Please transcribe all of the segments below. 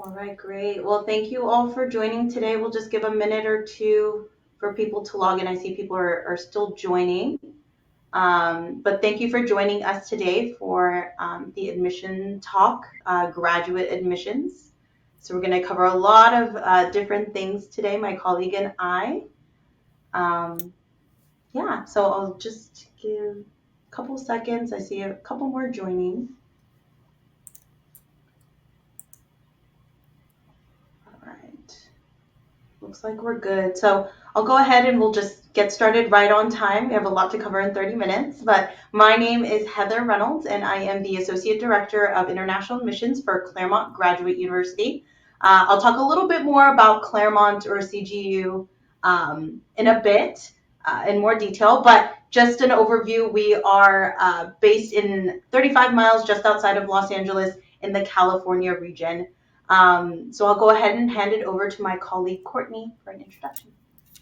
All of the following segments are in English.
All right, great. Well, thank you all for joining today. We'll just give a minute or two for people to log in. I see people are still joining. But thank you for joining us today for the Admission Talk, graduate admissions. So we're going to cover a lot of different things today, my colleague and I. Yeah, so I'll just give a couple seconds. I see a couple more joining. All right. Looks like we're good. So I'll go ahead and we'll just get started right on time. We have a lot to cover in 30 minutes, but my name is Heather Reynolds and I am the Associate Director of International Admissions for Claremont Graduate University. I'll talk a little bit more about Claremont or CGU in a bit in more detail, but just an overview, we are based in 35 miles just outside of Los Angeles in the California region. So I'll go ahead and hand it over to my colleague, Courtney, for an introduction.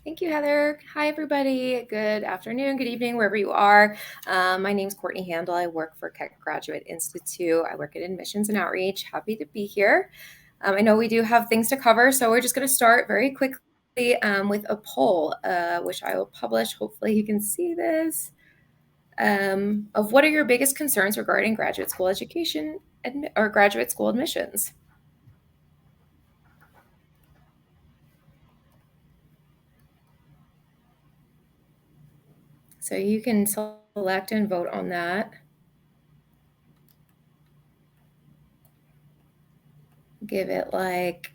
Thank you, Heather. Hi, everybody. Good afternoon, good evening, wherever you are. My name is Courtney Handel. I work for Keck Graduate Institute. I work at Admissions and Outreach. Happy to be here. I know we do have things to cover, so we're just going to start very quickly with a poll, which I will publish. Hopefully you can see this. Of what are your biggest concerns regarding graduate school education or graduate school admissions? So you can select and vote on that. Give it like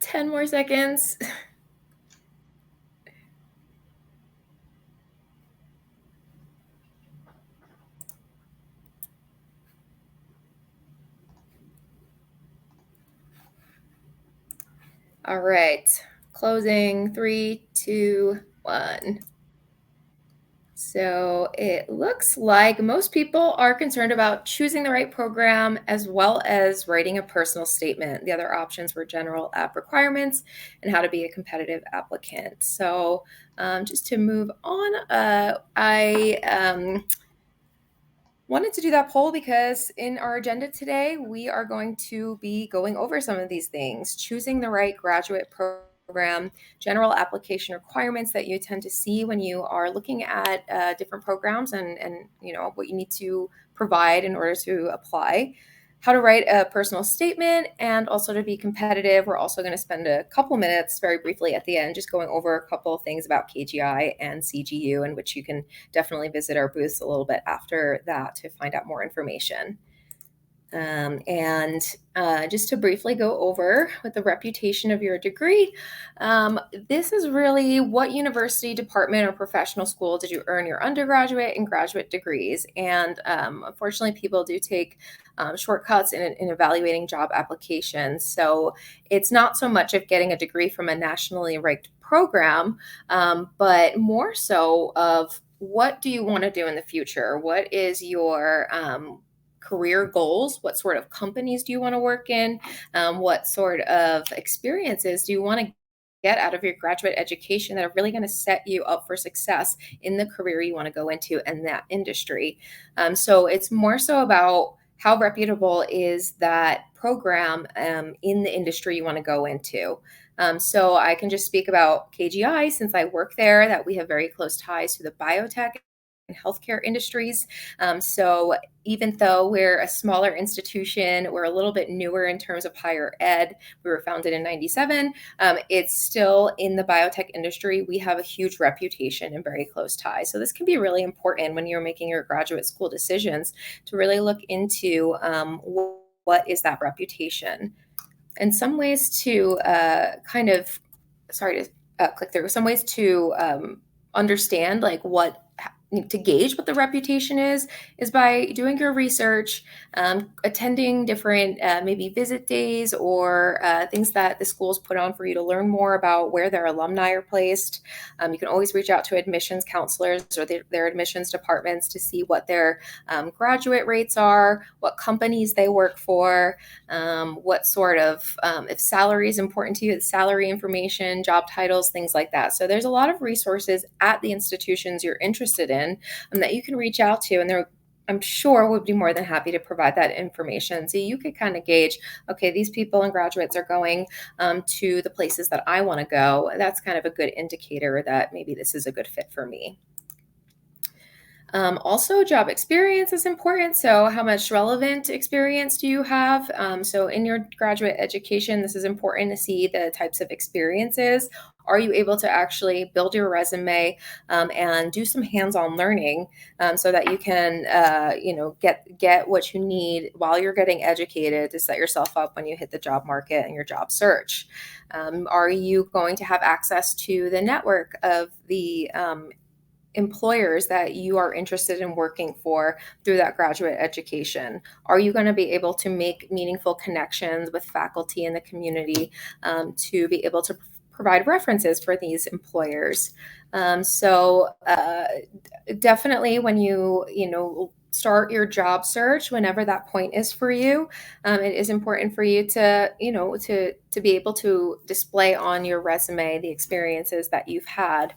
10 more seconds. All right, closing, 3, 2, 1. So it looks like most people are concerned about choosing the right program as well as writing a personal statement. The other options were general app requirements and how to be a competitive applicant. So just to move on, I wanted to do that poll because in our agenda today, we are going to be going over some of these things, choosing the right graduate program, general application requirements that you tend to see when you are looking at different programs and what you need to provide in order to apply, how to write a personal statement, and also to be competitive. We're also going to spend a couple minutes very briefly at the end just going over a couple of things about KGI and CGU, in which you can definitely visit our booths a little bit after that to find out more information. And just to briefly go over with the reputation of your degree, this is really what university, department, or professional school did you earn your undergraduate and graduate degrees. And unfortunately, people do take shortcuts in evaluating job applications. So it's not so much of getting a degree from a nationally ranked program, but more so of what do you want to do in the future? What is your career goals? What sort of companies do you want to work in? What sort of experiences do you want to get out of your graduate education that are really going to set you up for success in the career you want to go into and that industry? So it's more so about how reputable is that program in the industry you want to go into. So I can just speak about KGI since I work there, that we have very close ties to the biotech and healthcare industries. So even though we're a smaller institution, we're a little bit newer in terms of higher ed. We were founded in 97. It's still in the biotech industry. We have a huge reputation and very close ties. So this can be really important when you're making your graduate school decisions to really look into what is that reputation. And some ways to click through, some ways to understand like what to gauge what the reputation is by doing your research, attending different maybe visit days or things that the schools put on for you to learn more about where their alumni are placed. You can always reach out to admissions counselors or their admissions departments to see what their graduate rates are, what companies they work for, what sort of, if salary is important to you, salary information, job titles, things like that. So there's a lot of resources at the institutions you're interested in institution that you can reach out to, and they're, I'm sure, would be more than happy to provide that information. So you could kind of gauge, okay, these people and graduates are going to the places that I want to go. That's kind of a good indicator that maybe this is a good fit for me. Also, job experience is important. So, how much relevant experience do you have? So, in your graduate education, this is important to see the types of experiences. Are you able to actually build your resume and do some hands-on learning so that you can, get what you need while you're getting educated to set yourself up when you hit the job market and your job search? Are you going to have access to the network of the employers that you are interested in working for through that graduate education? Are you going to be able to make meaningful connections with faculty in the community to be able to provide references for these employers? Definitely when you start your job search, whenever that point is for you, it is important for you to be able to display on your resume the experiences that you've had,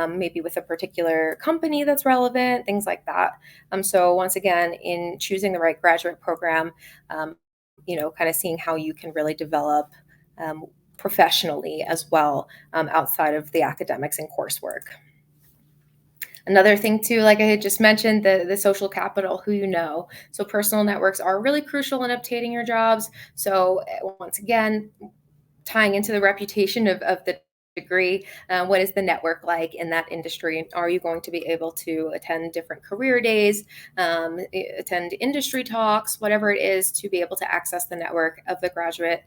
maybe with a particular company that's relevant, things like that. So once again, in choosing the right graduate program, kind of seeing how you can really develop professionally as well, outside of the academics and coursework. Another thing too, like I had just mentioned, the social capital, who you know. So personal networks are really crucial in obtaining your jobs. So once again, tying into the reputation of the degree, what is the network like in that industry? Are you going to be able to attend different career days, attend industry talks, whatever it is, to be able to access the network of the graduate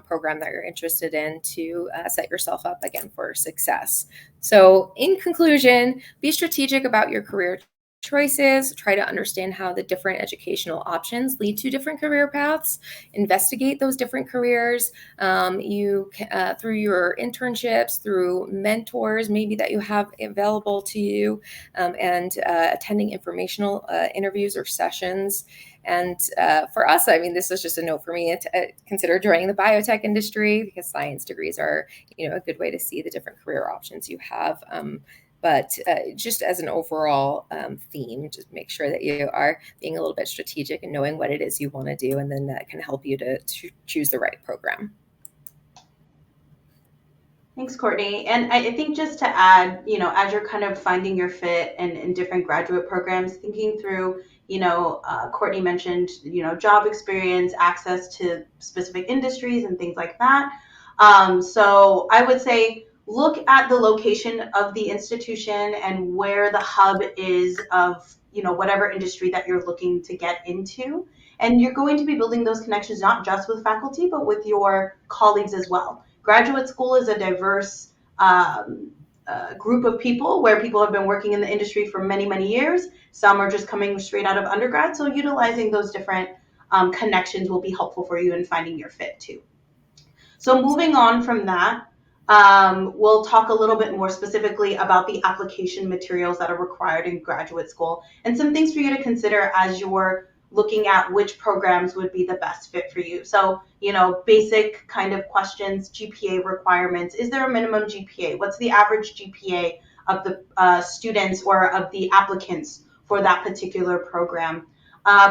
program that you're interested in to set yourself up again for success? So in conclusion, be strategic about your career choices. Try to understand how the different educational options lead to different career paths. Investigate those different careers. You through your internships, through mentors maybe that you have available to you, and attending informational interviews or sessions. And for us, I mean, this is just a note for me. Consider joining the biotech industry, because science degrees are, a good way to see the different career options you have. But just as an overall theme, just make sure that you are being a little bit strategic and knowing what it is you want to do, and then that can help you to choose the right program. Thanks, Courtney. And I think just to add, as you're kind of finding your fit in different graduate programs, thinking through, Courtney mentioned, job experience, access to specific industries and things like that. So I would say look at the location of the institution and where the hub is of, whatever industry that you're looking to get into. And you're going to be building those connections not just with faculty, but with your colleagues as well. Graduate school is a diverse group of people where people have been working in the industry for many, many years. Some are just coming straight out of undergrad. So utilizing those different connections will be helpful for you in finding your fit too. So moving on from that, we'll talk a little bit more specifically about the application materials that are required in graduate school and some things for you to consider as you're looking at which programs would be the best fit for you. So, basic kind of questions, GPA requirements. Is there a minimum GPA? What's the average GPA of the students or of the applicants for that particular program?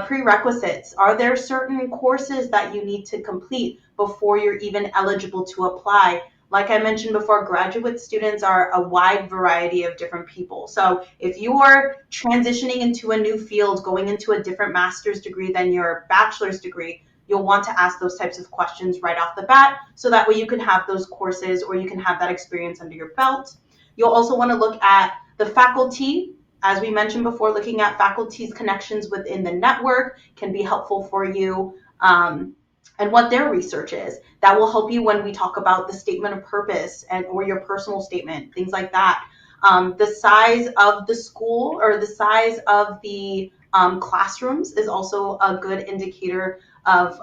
Prerequisites. Are there certain courses that you need to complete before you're even eligible to apply? Like I mentioned before, graduate students are a wide variety of different people. So if you are transitioning into a new field, going into a different master's degree than your bachelor's degree, you'll want to ask those types of questions right off the bat. So that way you can have those courses or you can have that experience under your belt. You'll also want to look at the faculty. As we mentioned before, looking at faculty's connections within the network can be helpful for you, and what their research is. That will help you when we talk about the statement of purpose or your personal statement, things like that. The size of the school or the size of the classrooms is also a good indicator of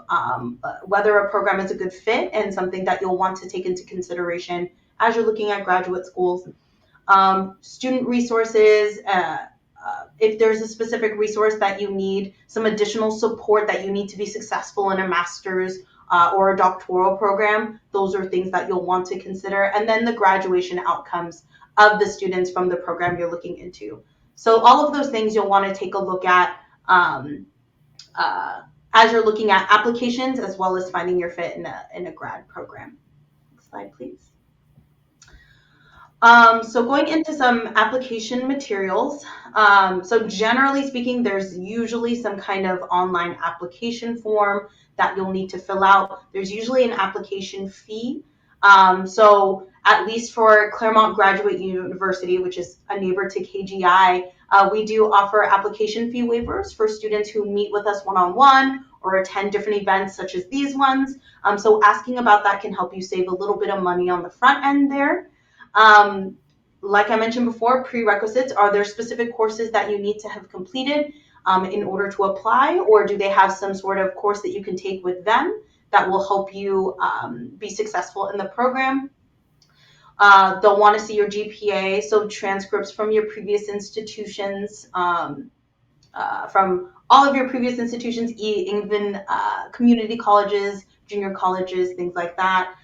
whether a program is a good fit and something that you'll want to take into consideration as you're looking at graduate schools. Student resources, if there's a specific resource that you need, some additional support that you need to be successful in a master's or a doctoral program, those are things that you'll want to consider. And then the graduation outcomes of the students from the program you're looking into. So all of those things you'll want to take a look at um, as you're looking at applications as well as finding your fit in a grad program. Next slide, please. So going into some application materials. So generally speaking, there's usually some kind of online application form that you'll need to fill out. There's usually an application fee. So at least for Claremont Graduate University, which is a neighbor to KGI, we do offer application fee waivers for students who meet with us one-on-one or attend different events such as these ones. So asking about that can help you save a little bit of money on the front end there. Um, like I mentioned before, prerequisites, are there specific courses that you need to have completed in order to apply, or do they have some sort of course that you can take with them that will help you be successful in the program? They'll want to see your GPA, so transcripts from your previous institutions, from all of your previous institutions, even community colleges, junior colleges, things like that.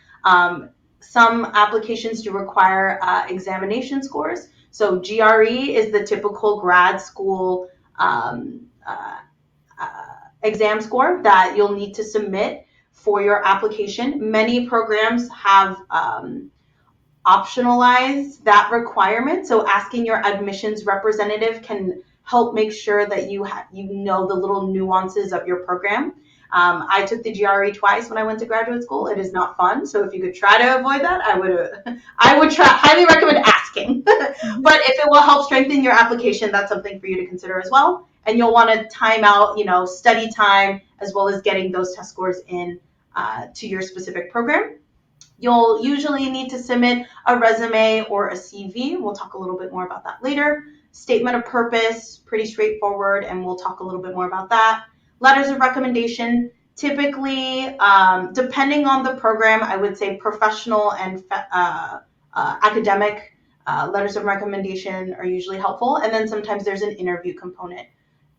Some applications do require examination scores. So GRE is the typical grad school exam score that you'll need to submit for your application. Many programs have optionalize that requirement. So asking your admissions representative can help make sure that you know the little nuances of your program. I took the GRE twice when I went to graduate school. It is not fun. So if you could try to avoid that, I would highly recommend asking. But if it will help strengthen your application, that's something for you to consider as well. And you'll want to time out, study time as well as getting those test scores in to your specific program. You'll usually need to submit a resume or a CV. We'll talk a little bit more about that later. Statement of purpose, pretty straightforward, and we'll talk a little bit more about that. Letters of recommendation, typically, depending on the program, I would say professional and academic letters of recommendation are usually helpful. And then sometimes there's an interview component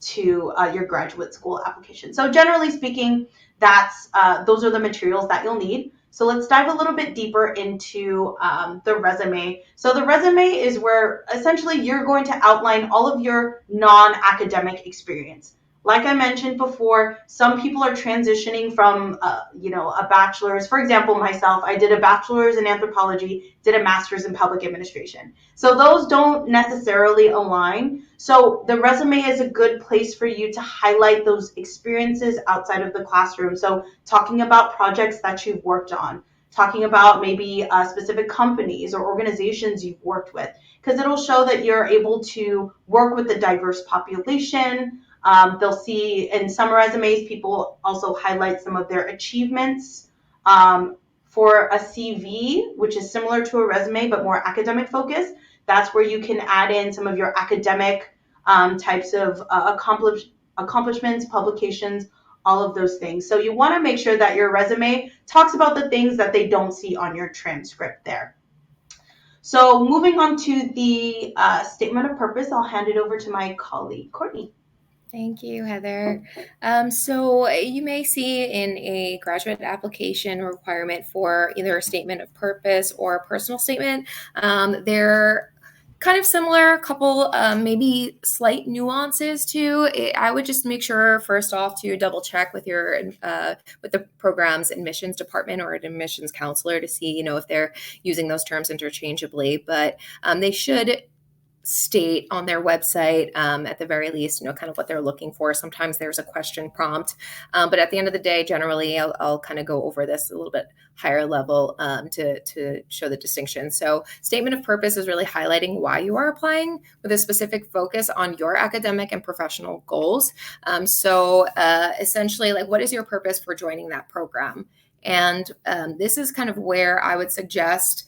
to your graduate school application. So generally speaking, those are the materials that you'll need. So let's dive a little bit deeper into the resume. So the resume is where essentially you're going to outline all of your non-academic experience. Like I mentioned before, some people are transitioning from, a bachelor's. For example, myself, I did a bachelor's in anthropology, did a master's in public administration. So those don't necessarily align. So the resume is a good place for you to highlight those experiences outside of the classroom. So talking about projects that you've worked on, talking about maybe specific companies or organizations you've worked with, because it'll show that you're able to work with a diverse population. They'll see in some resumes, people also highlight some of their achievements. For a CV, which is similar to a resume but more academic focused, that's where you can add in some of your academic types of accomplishments, publications, all of those things. So you want to make sure that your resume talks about the things that they don't see on your transcript there. So moving on to the statement of purpose, I'll hand it over to my colleague, Courtney. Thank you, Heather. So you may see in a graduate application requirement for either a statement of purpose or a personal statement. They're kind of similar, a couple maybe slight nuances to it. I would just make sure first off to double check with your with the program's admissions department or an admissions counselor to see if they're using those terms interchangeably. But they should state on their website at the very least kind of what they're looking for. Sometimes there's a question prompt, but at the end of the day, generally I'll kind of go over this a little bit higher level to show the distinction. So statement of purpose is really highlighting why you are applying with a specific focus on your academic and professional goals. So essentially, like, what is your purpose for joining that program? And this is kind of where I would suggest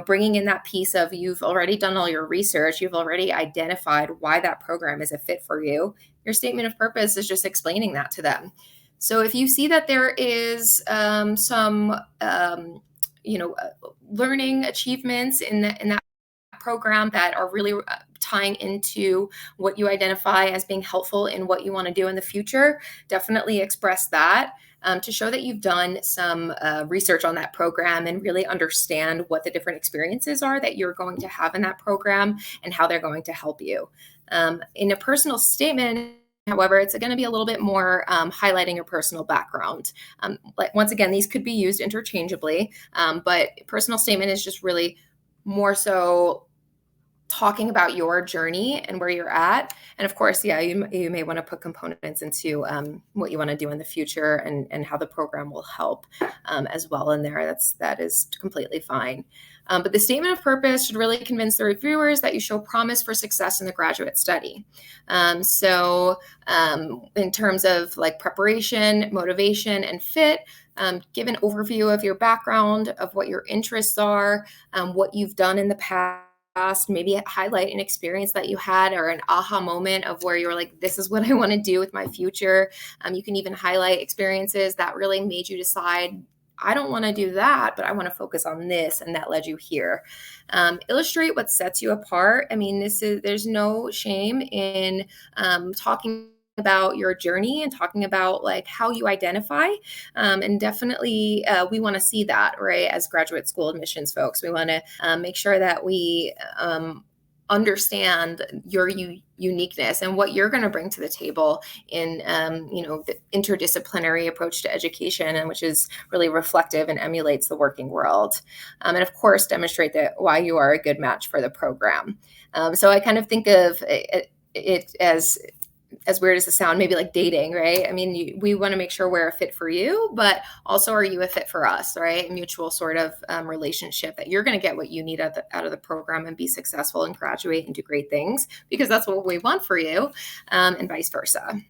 bringing in that piece of you've already done all your research, you've already identified why that program is a fit for you. Your statement of purpose is just explaining that to them. So if you see that there is some, learning achievements in that program that are really tying into what you identify as being helpful in what you want to do in the future, definitely express that. to show that you've done some research on that program and really understand what the different experiences are that you're going to have in that program and how they're going to help you. In a personal statement, however, it's going to be a little bit more highlighting your personal background. Like, once again, these could be used interchangeably, but personal statement is just really more so talking about your journey and where you're at. And of course, yeah, you may want to put components into what you want to do in the future and how the program will help as well in there. That is completely fine. But the statement of purpose should really convince the reviewers that you show promise for success in the graduate study. So in terms of like preparation, motivation, and fit, give an overview of your background, of what your interests are, what you've done in the past. Maybe highlight an experience that you had or an aha moment of where you're like, this is what I want to do with my future. You can even highlight experiences that really made you decide, I don't want to do that, but I want to focus on this, and that led you here. Illustrate what sets you apart. I mean, there's no shame in talking about your journey and talking about like how you identify, and definitely we want to see that, right? As graduate school admissions folks, we want to make sure that we understand your uniqueness and what you're going to bring to the table in the interdisciplinary approach to education, and which is really reflective and emulates the working world, and of course demonstrate that why you are a good match for the program. So I kind of think of it as weird as it sounds, maybe like dating, right? I mean, we want to make sure we're a fit for you, but also, are you a fit for us, right? A mutual sort of relationship that you're going to get what you need out of the program and be successful and graduate and do great things, because that's what we want for you, and vice versa.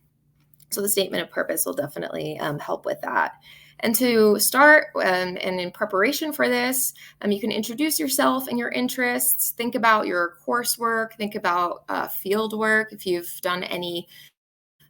So the statement of purpose will definitely help with that. And to start, and in preparation for this, you can introduce yourself and your interests. Think about your coursework. Think about field work. If you've done any,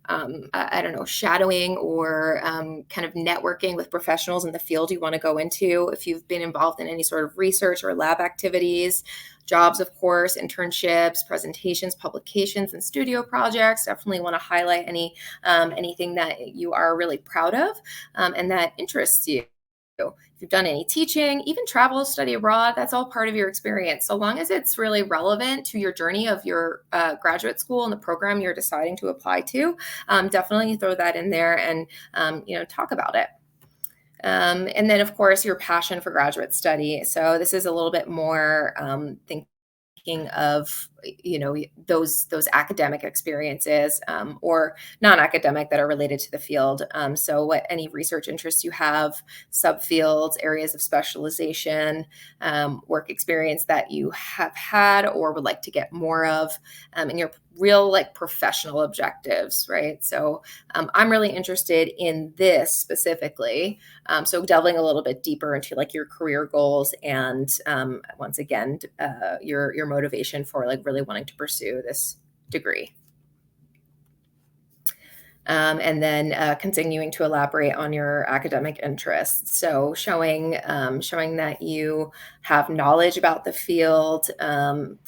I don't know, shadowing or kind of networking with professionals in the field you want to go into. If you've been involved in any sort of research or lab activities, jobs, of course, internships, presentations, publications, and studio projects. Definitely want to highlight anything that you are really proud of and that interests you. If you've done any teaching, even travel, study abroad, that's all part of your experience. So long as it's really relevant to your journey of your graduate school and the program you're deciding to apply to, definitely throw that in there and talk about it. And then, of course, your passion for graduate study. So this is a little bit more thinking of those academic experiences or non-academic that are related to the field. So what any research interests you have, subfields, areas of specialization, work experience that you have had or would like to get more of, and your real like professional objectives, right? So I'm really interested in this specifically. So delving a little bit deeper into like your career goals and once again, your motivation for like really wanting to pursue this degree. And then continuing to elaborate on your academic interests. So showing that you have knowledge about the field,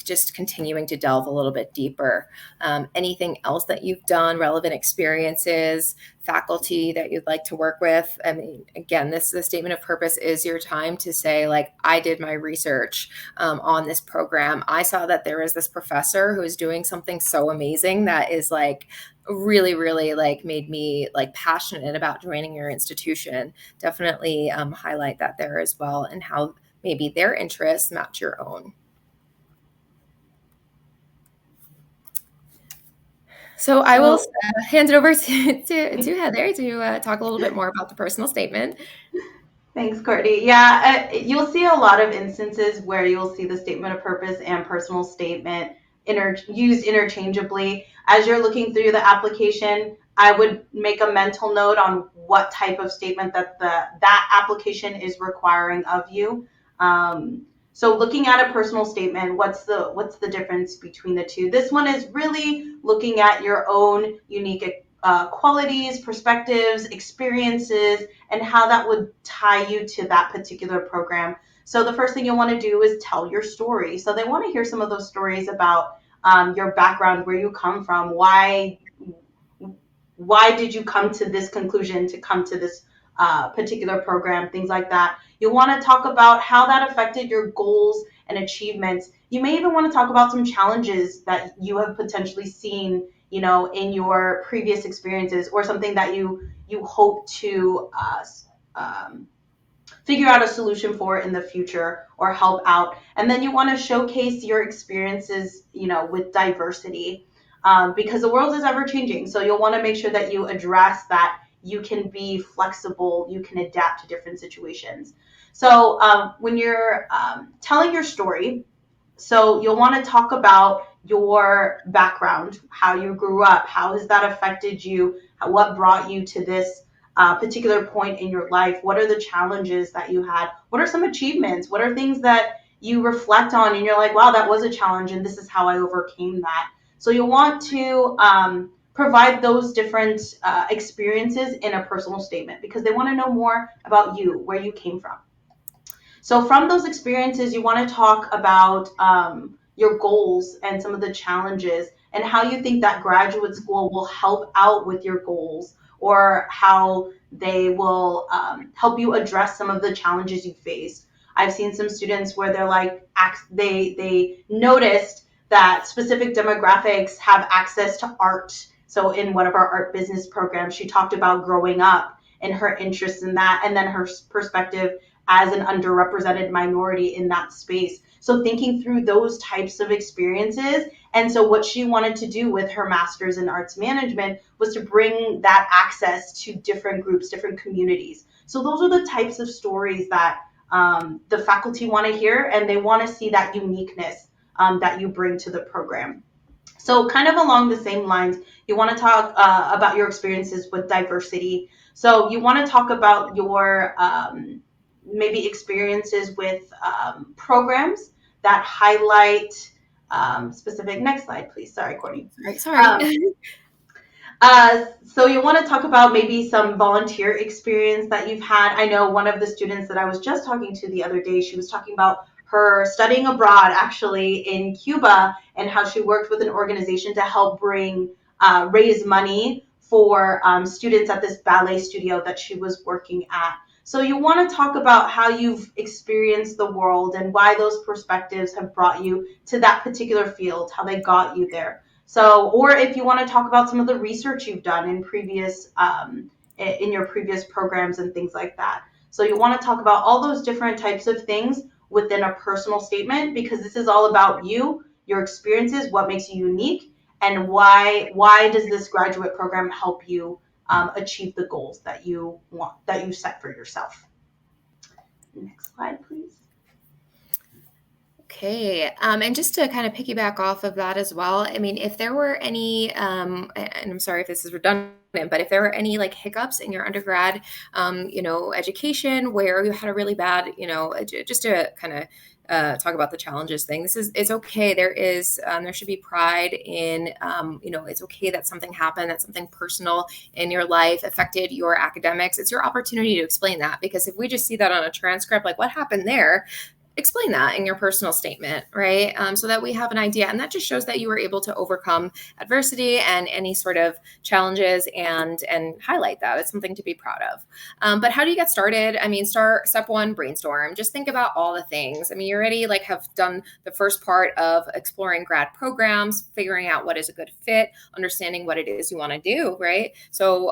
just continuing to delve a little bit deeper. Anything else that you've done, relevant experiences, faculty that you'd like to work with. I mean, again, the statement of purpose is your time to say, like, I did my research on this program. I saw that there is this professor who is doing something so amazing that is like really, really like made me like passionate about joining your institution. Definitely highlight that there as well, and how maybe their interests match your own. So I will hand it over to Heather to talk a little bit more about the personal statement. Thanks, Courtney. Yeah, you'll see a lot of instances where you'll see the statement of purpose and personal statement used interchangeably. As you're looking through the application, I would make a mental note on what type of statement that application is requiring of you. So looking at a personal statement, what's the difference between the two? This one is really looking at your own unique qualities, perspectives, experiences, and how that would tie you to that particular program. So the first thing you'll want to do is tell your story. So they want to hear some of those stories about your background, where you come from, why did you come to this conclusion, to come to this particular program, things like that. You'll want to talk about how that affected your goals and achievements. You may even want to talk about some challenges that you have potentially seen, in your previous experiences, or something that you hope to um, figure out a solution for in the future or help out. And then you want to showcase your experiences, with diversity, because the world is ever changing. So you'll want to make sure that you address that you can be flexible, you can adapt to different situations. So when you're telling your story, so you'll want to talk about your background, how you grew up, how has that affected you, what brought you to this particular point in your life, what are the challenges that you had, what are some achievements, what are things that you reflect on and you're like, wow, that was a challenge and this is how I overcame that. So you'll want to provide those different experiences in a personal statement because they want to know more about you, where you came from. So from those experiences, you want to talk about your goals and some of the challenges and how you think that graduate school will help out with your goals or how they will help you address some of the challenges you faced. I've seen some students where they're like, they noticed that specific demographics have access to art. So in one of our art business programs, she talked about growing up and her interest in that, and then her perspective as an underrepresented minority in that space. So thinking through those types of experiences. And so what she wanted to do with her master's in arts management was to bring that access to different groups, different communities. So those are the types of stories that the faculty want to hear, and they want to see that uniqueness that you bring to the program. So, kind of along the same lines, you want to talk about your experiences with diversity. So, you want to talk about your maybe experiences with programs that highlight specific. Next slide, please. Sorry, Courtney. Sorry. So you want to talk about maybe some volunteer experience that you've had. I know one of the students that I was just talking to the other day, she was talking about her studying abroad actually in Cuba and how she worked with an organization to help raise money for students at this ballet studio that she was working at. So you want to talk about how you've experienced the world and why those perspectives have brought you to that particular field, how they got you there. So, or if you want to talk about some of the research you've done in your previous programs and things like that. So you want to talk about all those different types of things within a personal statement because this is all about you, your experiences, what makes you unique, and why does this graduate program help you achieve the goals that you set for yourself. Next slide, please. Okay. And just to kind of piggyback off of that as well, I mean, if there were any, and I'm sorry if this is redundant, but if there were any like hiccups in your undergrad, education where you had a really bad, just to kind of talk about the challenges thing. It's okay. There should be pride in, it's okay that something happened, that something personal in your life affected your academics. It's your opportunity to explain that because if we just see that on a transcript, like what happened there, explain that in your personal statement, right? So that we have an idea. And that just shows that you were able to overcome adversity and any sort of challenges and highlight that. It's something to be proud of. But how do you get started? I mean, step one, brainstorm. Just think about all the things. I mean, you already have done the first part of exploring grad programs, figuring out what is a good fit, understanding what it is you want to do, right? So,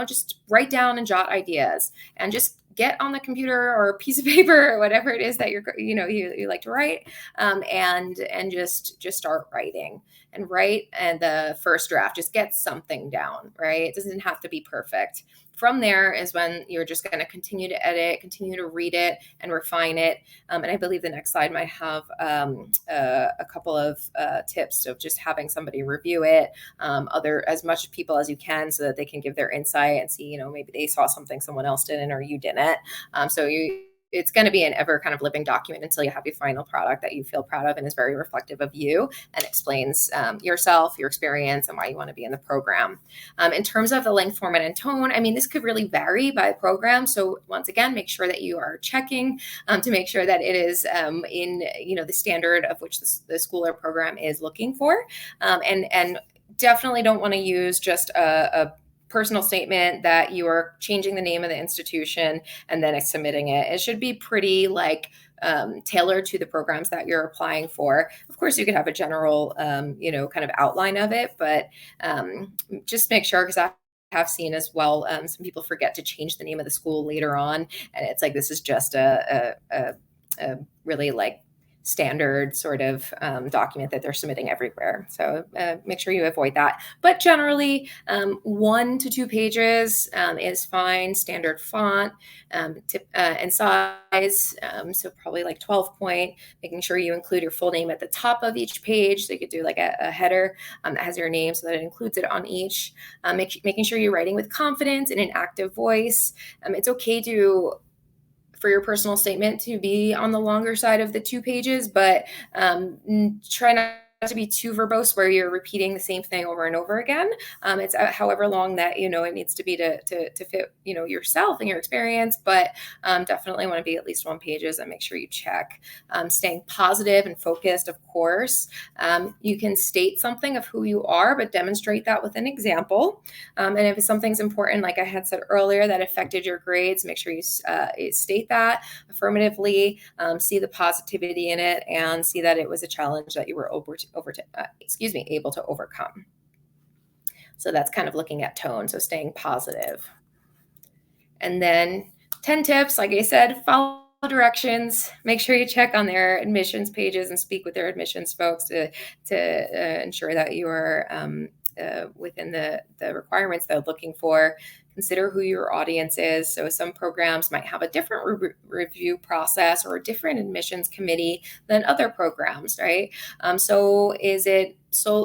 just write down and jot ideas and just get on the computer or a piece of paper or whatever it is that you like to write, and just start writing and write. And the first draft, just get something down, right? It doesn't have to be perfect. From there is when you're just going to continue to edit, continue to read it and refine it. And I believe the next slide might have a couple of tips of just having somebody review it, as much people as you can, so that they can give their insight and see, maybe they saw something someone else didn't or you didn't. It's going to be an ever kind of living document until you have your final product that you feel proud of and is very reflective of you and explains yourself, your experience, and why you want to be in the program. In terms of the length, format, and tone, I mean, this could really vary by program. So once again, make sure that you are checking to make sure that it is in the standard of which the school or program is looking for, and definitely don't want to use just a personal statement that you are changing the name of the institution and then submitting it. It should be pretty like tailored to the programs that you're applying for. Of course, you could have a general, kind of outline of it, but just make sure, because I have seen as well, some people forget to change the name of the school later on, and it's like this is just a really like standard sort of document that they're submitting everywhere. So make sure you avoid that. But generally, 1 to 2 pages is fine. Standard font and size. So probably like 12 point, making sure you include your full name at the top of each page. So you could do like a header that has your name so that it includes it on each. Making sure you're writing with confidence in an active voice. It's okay for your personal statement to be on the longer side of the 2 pages, but try not to be too verbose where you're repeating the same thing over and over again. It's however long that it needs to be to fit yourself and your experience, but definitely want to be at least 1 pages, and make sure you check. Staying positive and focused, of course. You can state something of who you are, but demonstrate that with an example. And if something's important, like I had said earlier, that affected your grades, make sure you state that affirmatively, see the positivity in it, and see that it was a challenge that you were able to overcome. So that's kind of looking at tone, so staying positive. And then 10 tips, like I said, follow directions. Make sure you check on their admissions pages and speak with their admissions folks to ensure that you are within the requirements they're looking for. Consider who your audience is. So some programs might have a different review process or a different admissions committee than other programs, right? So is it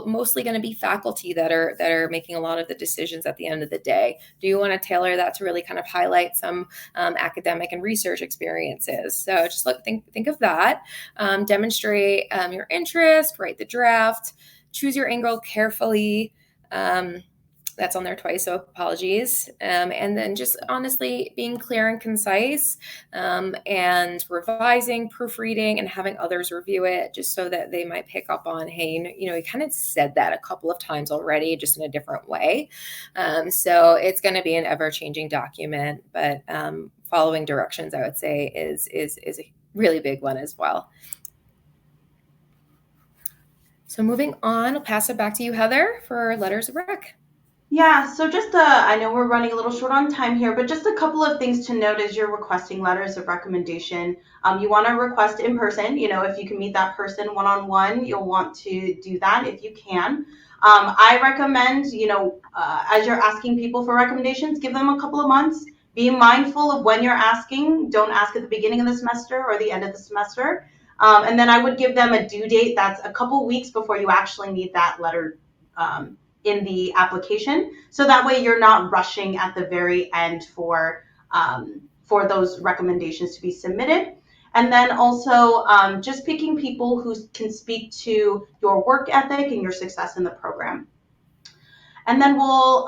mostly going to be faculty that are making a lot of the decisions at the end of the day? Do you want to tailor that to really kind of highlight some academic and research experiences? So just think of that. Demonstrate your interest, write the draft, choose your angle carefully. That's on there twice, so apologies. And then just honestly being clear and concise, and revising, proofreading, and having others review it just so that they might pick up on, hey, you kind of said that a couple of times already, just in a different way. So it's going to be an ever-changing document, but following directions, I would say, is a really big one as well. So moving on, I'll pass it back to you, Heather, for letters of rec. Yeah, so just I know we're running a little short on time here, but just a couple of things to note as you're requesting letters of recommendation. You want to request in person. If you can meet that person one-on-one, you'll want to do that if you can. I recommend, as you're asking people for recommendations, give them a couple of months. Be mindful of when you're asking. Don't ask at the beginning of the semester or the end of the semester. And then I would give them a due date that's a couple weeks before you actually need that letter in the application. So that way you're not rushing at the very end for those recommendations to be submitted. And then also just picking people who can speak to your work ethic and your success in the program. And then we'll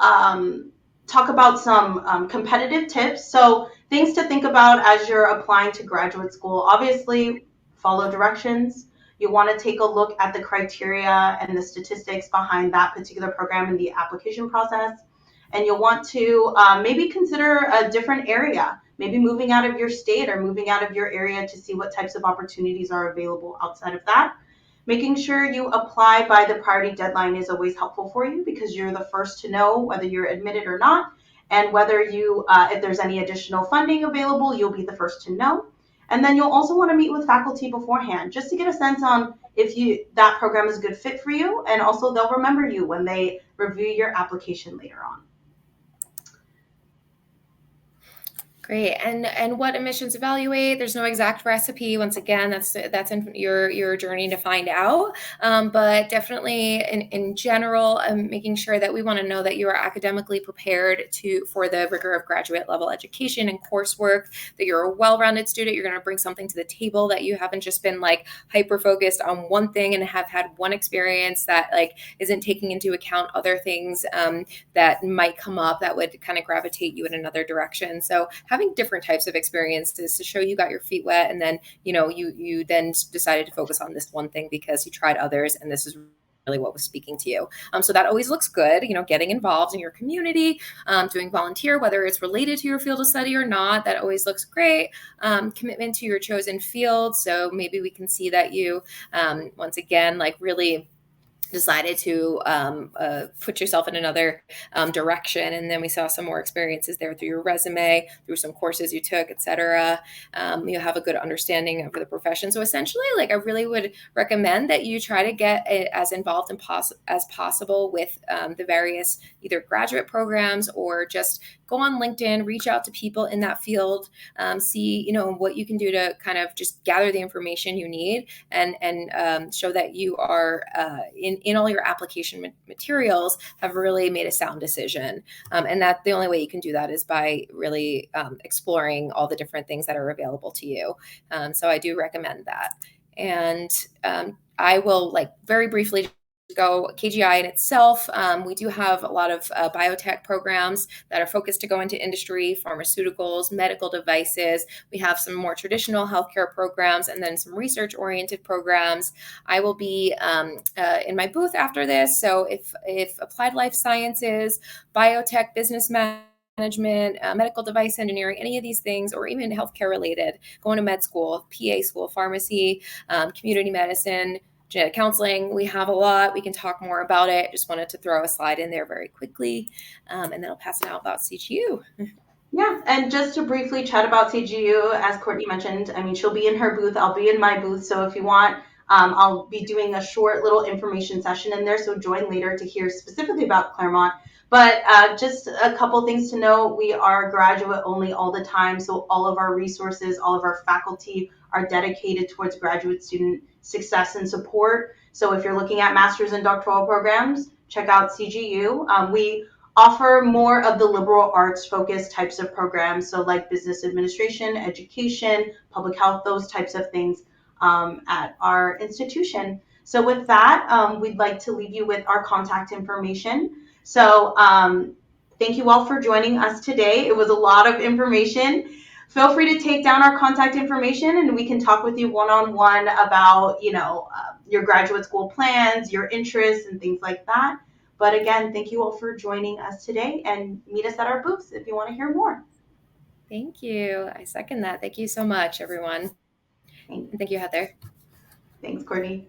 talk about some competitive tips. So things to think about as you're applying to graduate school. Obviously, follow directions. You want to take a look at the criteria and the statistics behind that particular program in the application process. And you'll want to maybe consider a different area, maybe moving out of your state or moving out of your area to see what types of opportunities are available outside of that. Making sure you apply by the priority deadline is always helpful for you because you're the first to know whether you're admitted or not, and whether if there's any additional funding available, you'll be the first to know. And then you'll also want to meet with faculty beforehand just to get a sense on if that program is a good fit for you, and also they'll remember you when they review your application later on. Great. And what admissions evaluate? There's no exact recipe. Once again, that's in your journey to find out. But definitely in general, making sure that we want to know that you are academically prepared for the rigor of graduate level education and coursework, that you're a well-rounded student. You're going to bring something to the table, that you haven't just been like hyper focused on one thing and have had one experience that like isn't taking into account other things that might come up that would kind of gravitate you in another direction. So having different types of experiences to show you got your feet wet, and then you then decided to focus on this one thing because you tried others and this is what was speaking to you. So that always looks good, getting involved in your community, doing volunteer, whether it's related to your field of study or not, that always looks great. Commitment to your chosen field. So maybe we can see that you, once again, like really decided to put yourself in another direction. And then we saw some more experiences there through your resume, through some courses you took, etc. You have a good understanding of the profession. So essentially, like I really would recommend that you try to get as involved as possible with the various either graduate programs or just go on LinkedIn, reach out to people in that field, see what you can do to kind of just gather the information you need and show that you are in all your application materials have really made a sound decision. And that the only way you can do that is by really exploring all the different things that are available to you. So I do recommend that. And I will like very briefly go KGI in itself. We do have a lot of biotech programs that are focused to go into industry, pharmaceuticals, medical devices. We have some more traditional healthcare programs and then some research-oriented programs. I will be in my booth after this. So if applied life sciences, biotech, business management, medical device engineering, any of these things, or even healthcare related, going to med school, PA school, pharmacy, community medicine, genetic counseling, we have a lot. We can talk more about it. Just wanted to throw a slide in there very quickly, and then I'll pass it out about CGU. Yeah, and just to briefly chat about CGU, as Courtney mentioned, I mean, she'll be in her booth, I'll be in my booth, so if you want, I'll be doing a short little information session in there, so join later to hear specifically about Claremont. But just a couple things to know, we are graduate only all the time, so all of our resources, all of our faculty are dedicated towards graduate student success and support. So if you're looking at master's and doctoral programs, check out CGU. We offer more of the liberal arts focused types of programs, so like business administration, education, public health, those types of things at our institution. So with that, we'd like to leave you with our contact information. So thank you all for joining us today. It was a lot of information. Feel free to take down our contact information and we can talk with you one-on-one about, your graduate school plans, your interests, and things like that. But again, thank you all for joining us today and meet us at our booths if you want to hear more. Thank you. I second that. Thank you so much, everyone. Thanks, And thank you, Heather. Thanks, Courtney.